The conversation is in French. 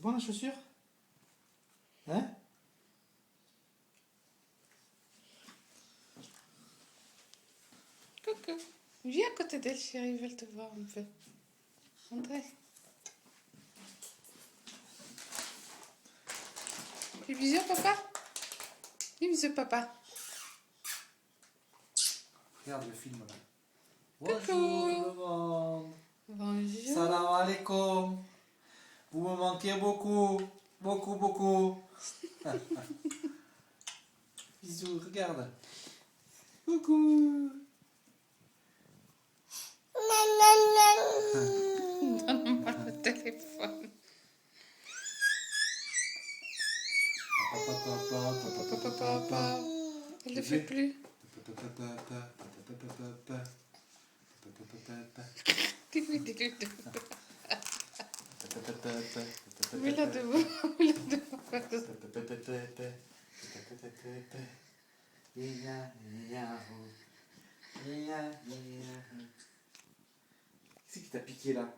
bon la chaussure? Hein? Coucou. Viens à côté d'elle, chérie, ils veulent te voir un peu. André. Fais bisous, papa. Fais bisous, papa. Regarde le film là. Coucou. Bonjour tout le monde. Bonjour. Salam alaikum. Vous me manquez beaucoup. Beaucoup, beaucoup. Bisous, regarde. Coucou. Donne-moi le téléphone. Papa. Elle le fait plus. Dis-lui. Mets-la devant. Mets-la devant. C'est qui t'a piqué là?